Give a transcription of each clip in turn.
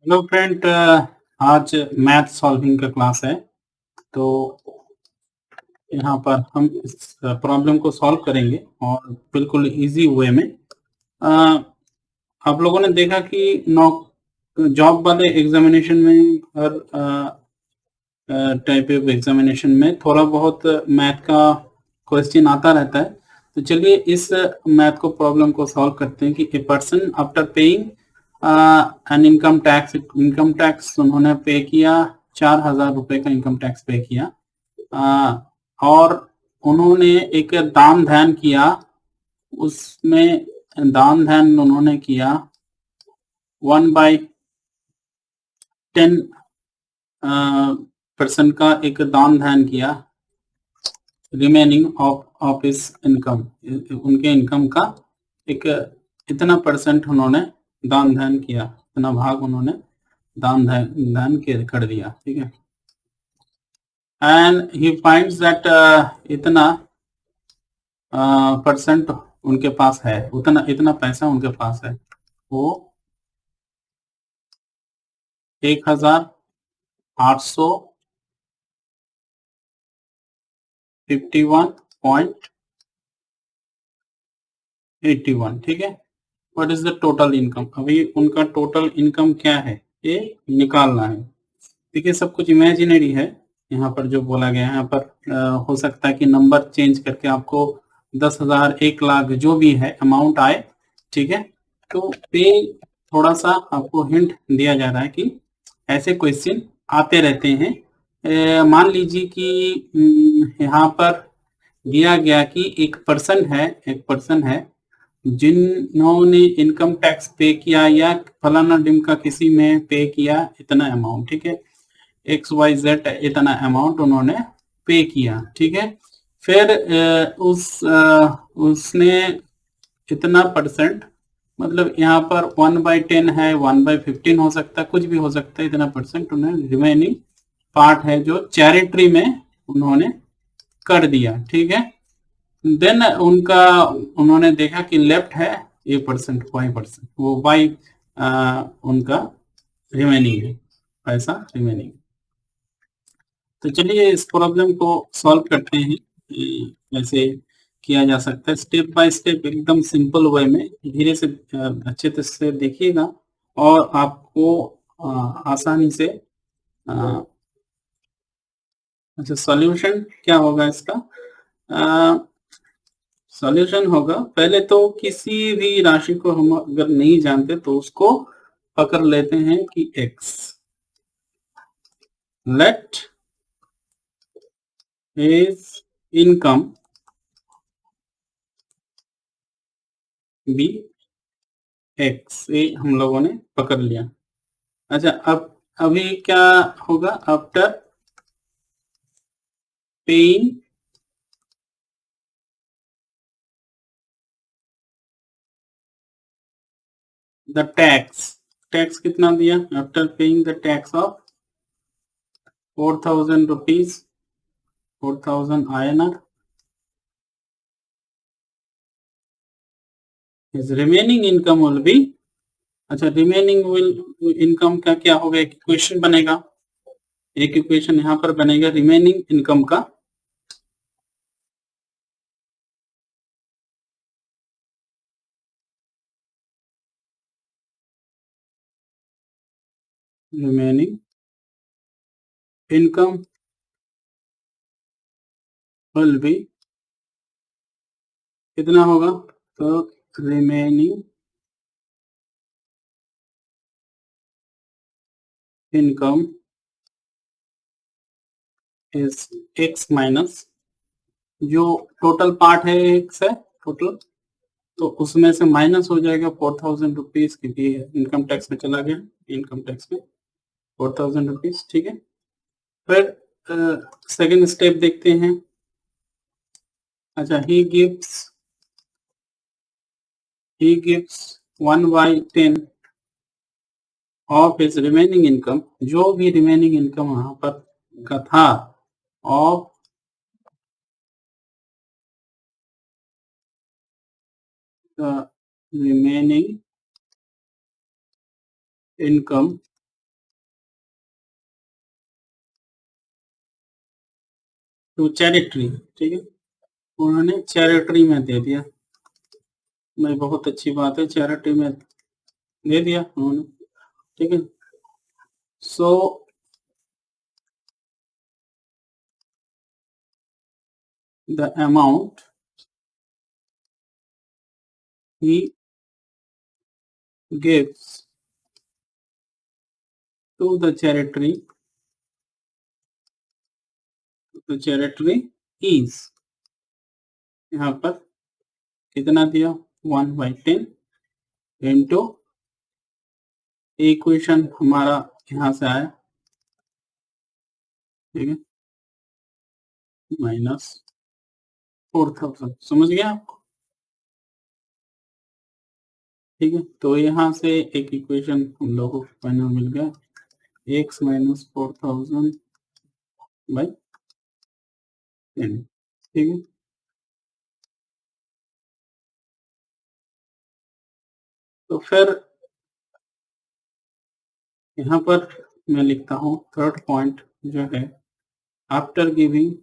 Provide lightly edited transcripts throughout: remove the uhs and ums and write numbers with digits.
Hello friend. आज math solving का class है। तो यहाँ पर हम इस प्रॉब्लम को सॉल्व करेंगे और बिल्कुल इजी वे में। अ, आप लोगों ने देखा कि जॉब वाले एग्जामिनेशन में हर टाइप ऑफ एग्जामिनेशन में थोड़ा बहुत मैथ का क्वेश्चन आता रहता है। तो चलिए इस मैथ को प्रॉब्लम को सॉल्व करते हैं कि a person after paying an income tax उन्होंने पे किया 4,000 रुपए का इनकम टैक्स पे किया। और उन्होंने एक दान ध्यान किया। उसमें दान ध्यान उन्होंने किया 1/10 परसेंट का एक दान ध्यान किया रिमेनिंग ऑफ इस इनकम। उनके इनकम का एक इतना परसेंट उन्होंने दान ध्यान किया, इतना भाग उन्होंने दान ध्यान कर दिया। ठीक है। एंड ही फाइंड्स दैट इतना परसेंट उनके पास है, उतना इतना पैसा उनके पास है। वो 1,851.81। ठीक है। What is the total income? अभी उनका टोटल इनकम क्या है ये निकालना है। देखिए सब कुछ इमेजिनरी है। यहाँ पर जो बोला गया है, यहाँ पर हो सकता है कि नंबर चेंज करके आपको 10,000, 1,00,000 जो भी है अमाउंट आए। ठीक है। तो पे थोड़ा सा आपको हिंट दिया जा रहा है कि ऐसे क्वेश्चन आते रहते हैं। मान लीजिए कि यहाँ पर दिया गया कि एक पर्सन है जिन्होंने इनकम टैक्स पे किया या फलाना डिम का किसी में पे किया इतना अमाउंट। ठीक है। XYZ इतना अमाउंट उन्होंने पे किया। ठीक है। फिर उसने इतना परसेंट, मतलब यहाँ पर 1/10 है, 1/15 हो सकता है, कुछ भी हो सकता है। इतना परसेंट उन्हें रिमेनिंग पार्ट है जो चैरिटी में उन्होंने कर दिया। ठीक है। देन उन्होंने देखा कि लेफ्ट है A%, Y%, वो Y उनका रिमेनिंग है, पैसा रिमेनिंग। तो चलिए इस प्रॉब्लम को सॉल्व करते हैं। कैसे किया जा सकता है स्टेप बाय स्टेप, एकदम सिंपल वे में। धीरे से अच्छे से देखिएगा और आपको आसानी से अच्छा सॉल्यूशन क्या होगा इसका। सॉल्यूशन होगा, पहले तो किसी भी राशि को हम अगर नहीं जानते तो उसको पकड़ लेते हैं कि x। Let is income be x, ये हम लोगों ने पकड़ लिया। अच्छा अब अभी क्या होगा? After paying the tax, tax कितना दिया? After paying the tax of 4,000 rupees, 4,000 INR, his remaining income will be। अच्छा रिमेनिंग विल इनकम का क्या होगा? एक इक्वेशन बनेगा, एक इक्वेशन यहाँ पर बनेगा रिमेनिंग इनकम का। रिमेनिंग इनकम विल बी कितना होगा? तो remaining income is x minus जो टोटल पार्ट है एक्स है टोटल, तो उसमें से माइनस हो जाएगा 4,000 रुपीज, क्योंकि इनकम टैक्स में चला गया, इनकम टैक्स में 4,000 रुपीज। ठीक है। फिर सेकेंड स्टेप देखते हैं। अच्छा ही gives 1/10 of his remaining income, जो भी रिमेनिंग इनकम वहां पर का था, of the remaining income to charity, ठीक है, उन्होंने चैरिटी में दे दिया, भाई बहुत अच्छी बात है, चैरिटी में दे दिया उन्होंने, ठीक है। So the amount he gives to the charity is, यहाँ पर कितना दिया 1/10 इंटू, इक्वेशन हमारा यहाँ से आया, ठीक है, -4000, समझ गया आपको, ठीक है। तो यहाँ से एक इक्वेशन हम लोगों को फाइनल मिल गया, x माइनस 4000 बाई 10, ठीक है। तो फिर यहाँ पर मैं लिखता हूँ थर्ड पॉइंट जो है, after giving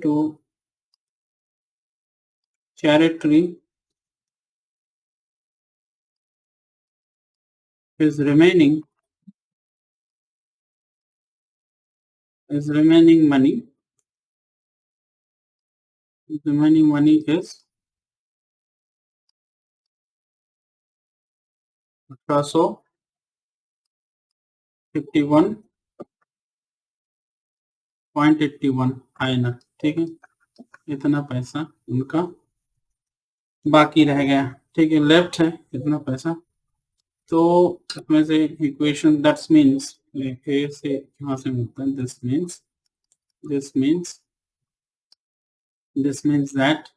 to charity is remaining money is 1851.81 INR, ठीक है, इतना पैसा उनका बाकी रह गया, ठीक है, लेफ्ट है इतना पैसा। तो इसमें से इक्वेशन दैट्स मीन्स ए से यहाँ से मिलता है, this means that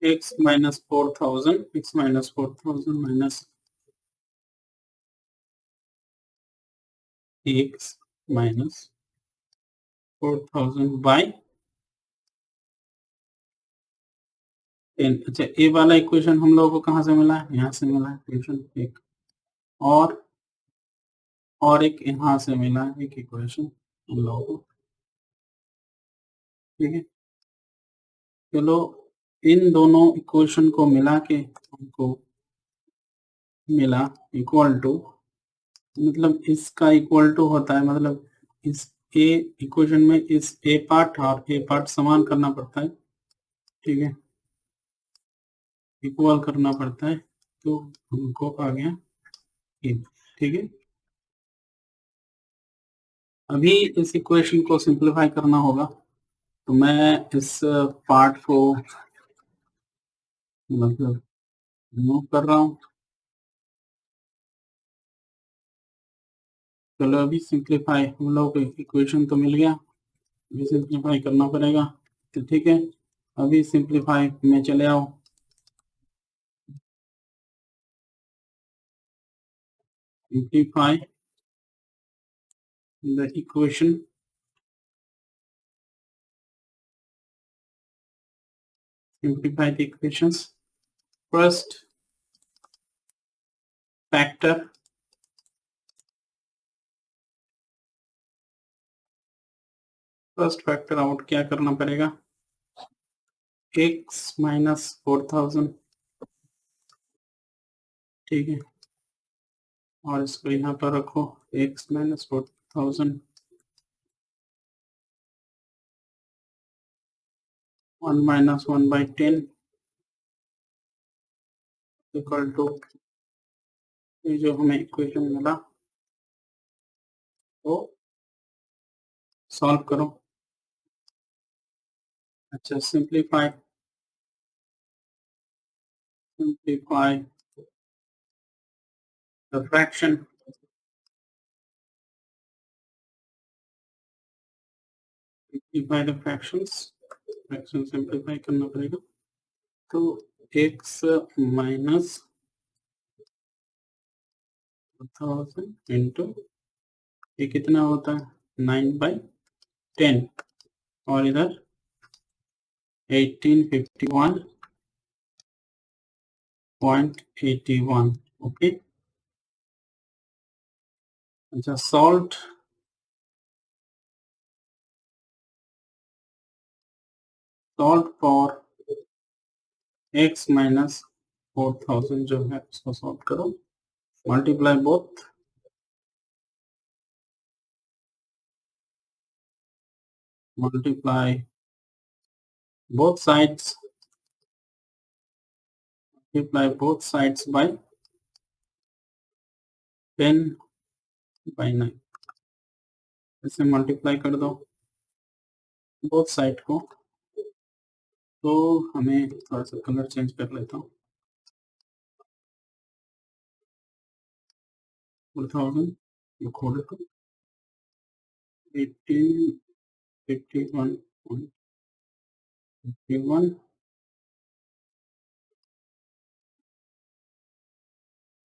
x minus 4000 minus x minus 4000 by 10। अच्छा, ए वाला इक्वेशन हम लोगों को कहाँ से मिला है, यहाँ से मिला है इक्वेशन एक, और एक यहाँ से मिला है एक इक्वेशन हम लोगों को, ठीक है। चलो इन दोनों इक्वेशन को मिला के हमको मिला इक्वल टू, मतलब इसका इक्वल टू होता है, मतलब इस ए इक्वेशन में इस ए पार्ट और ए पार्ट समान करना पड़ता है, ठीक है, इक्वल करना पड़ता है, तो हमको आ गया ए, ठीक है। अभी इस इक्वेशन को सिंप्लीफाई करना होगा, तो मैं इस पार्ट को मतलब मूव कर रहा हूँ। चलो अभी सिंप्लीफाई, हम लोग को इक्वेशन तो मिल गया, अभी सिंप्लीफाई करना पड़ेगा, तो ठीक है, अभी सिंप्लीफाई में चले आओ। Simplify the equation, simplify the equations. First factor out क्या करना पड़ेगा, x माइनस 4000, ठीक है, और इसको यहाँ पर रखो x minus 4000 1 minus 1/10 equal to, ये जो हमें इक्वेशन मिला वो सॉल्व करो। अच्छा, simplify the fraction, fraction simplify करना पड़ेगा, तो x माइनस 1000 इंटू ये कितना होता है 9/10, और इधर 1851 0.81। ओके। अच्छा, सॉल्ट फॉर x माइनस 4000 जो है उसको सॉल्व करो, मल्टीप्लाई बोथ साइड्स by 10/9। इसे मल्टीप्लाई कर दो बोथ साइड को। तो हमें थोड़ा सा कलर चेंज कर लेता हूँ। 4000 you call it 1851.51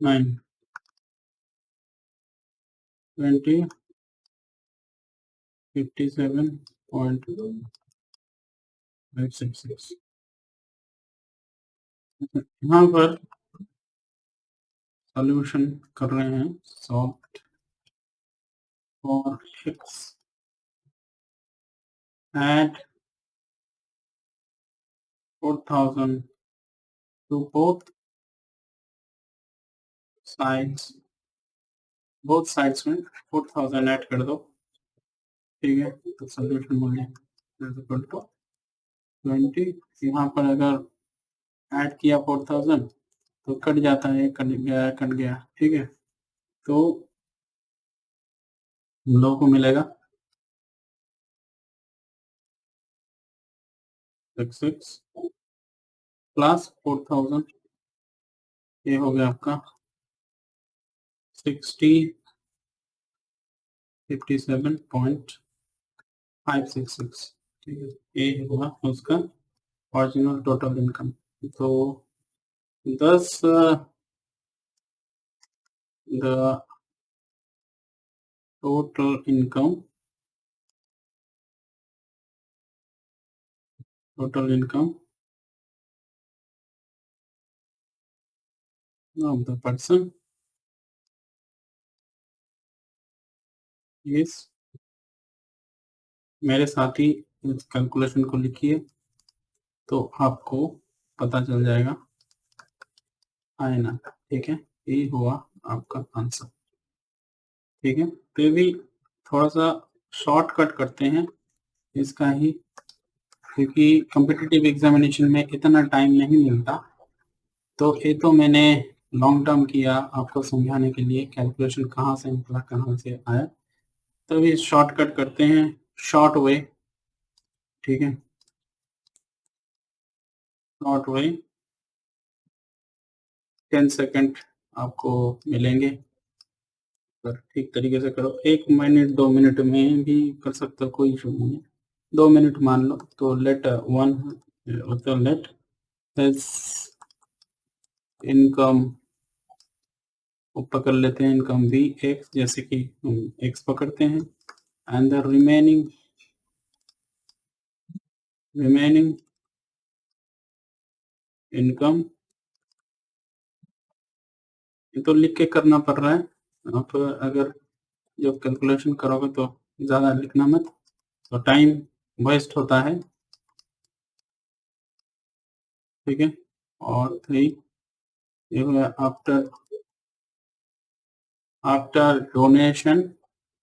9 20 57.566। यहाँ पर सॉल्यूशन कर रहे हैं, solve for x, add 4000 to both sides में 4000 ऐड कर दो। ठीक है, तो सॉल्यूशन मिल जाएगा 20। यहाँ पर अगर ऐड किया 4000 तो कट जाता है, कट गया। ठीक है, तो हम लोगों को मिलेगा 66 प्लस 4000, ये हो गया आपका 57.566। ठीक है, ये हुआ उसका ओरिजिनल टोटल इनकम। तो thus the total income of the person is, मेरे साथ ही इस कैलकुलेशन को लिखिए तो आपको पता चल जाएगा आएगा। ठीक है, ये हुआ आपका आंसर। ठीक है, तो ये भी थोड़ा सा शॉर्टकट करते हैं इसका ही, क्योंकि कॉम्पिटिटिव एग्जामिनेशन में इतना टाइम नहीं मिलता। तो ये तो मैंने लॉन्ग टर्म किया आपको समझाने के लिए, कैलकुलेशन कहाँ से निकला कहाँ से आया। तो भी शॉर्टकट करते हैं, शॉर्ट वे। ठीक है, शॉर्ट वे 10 सेकंड आपको मिलेंगे। अगर ठीक तरीके से करो, 1 मिनट 2 मिनट में भी कर सकते हो, कोई इशू नहीं है। 2 मिनट मान लो तो लेट वन, तो लेट एस इनकम पकड़ लेते हैं, इनकम भी एक्स, जैसे कि हम एक्स पकड़ते हैं, एंड द रिमेनिंग इनकम, ये तो लिख के करना पड़ रहा है। आप अगर जब कैलकुलेशन करोगे तो ज़्यादा लिखना मत, तो टाइम वेस्ट होता है। ठीक है, और 3 ये हुआ आफ्टर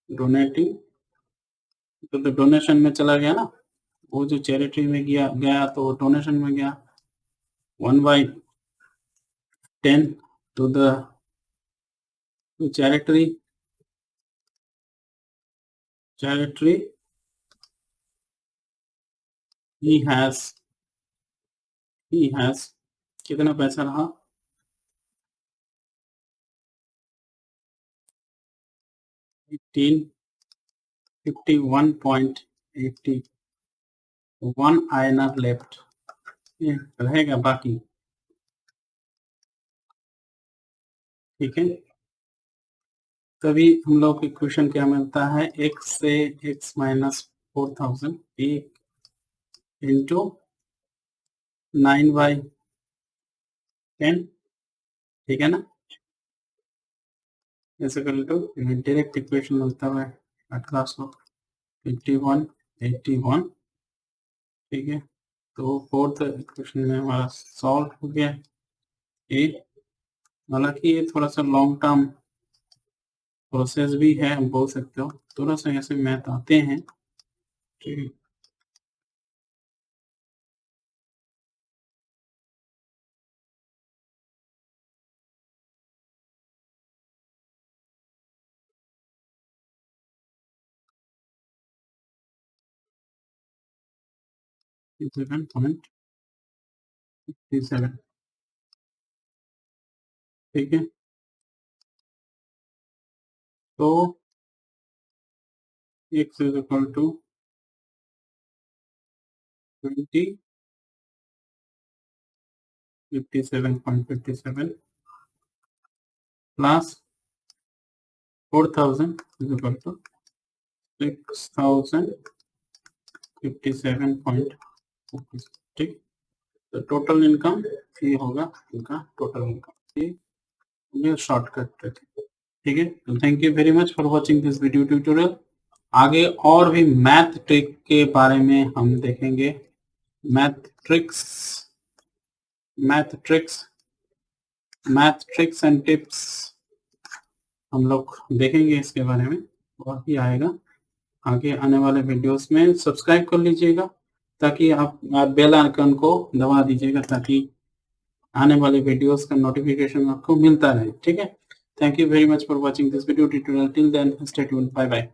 डोनेटिंग, तो डोनेशन में चला गया ना, वो जो चैरिटी में गया तो डोनेशन में गया 1/10 to the charity he has कितना पैसा रहा, 1851.81 INR लेफ्ट, ये रहेगा बाकी। ठीक है, तभी हम लोग को क्वेश्चन क्या मिलता है, x से x माइनस 4000 इंटू 9/10 ठीक है ना। ऐसे कर लो, डायरेक्ट इक्वेशन मिलता है 1851 ठीक है। तो फोर्थ इक्वेशन में हमारा सॉल्व हो गया ए। हालांकि ये थोड़ा सा लॉन्ग टर्म प्रोसेस भी है, हम बोल सकते हो, थोड़ा सा ऐसे मैथ आते हैं ठीक है। सेवन पॉइंट 57 ठीक है। तो x is equal to 20 57.57 plus 4000 is equal to 6057.46 ठीक। तो टोटल इनकम ये होगा, इनका टोटल इनकम ये शॉर्टकट ट्रिक ठीक है। तो thank you very much for watching this video tutorial. आगे और भी मैथ ट्रिक के बारे में हम देखेंगे, मैथ ट्रिक्स एंड टिप्स हम लोग देखेंगे इसके बारे में, और भी आएगा आगे आने वाले वीडियोस में। सब्सक्राइब कर लीजिएगा ताकि आप बेल आइकन को दबा दीजिएगा ताकि आने वाले वीडियोस का नोटिफिकेशन आपको मिलता रहे ठीक है। Thank you very much for watching this video tutorial. Till then stay tuned, bye bye.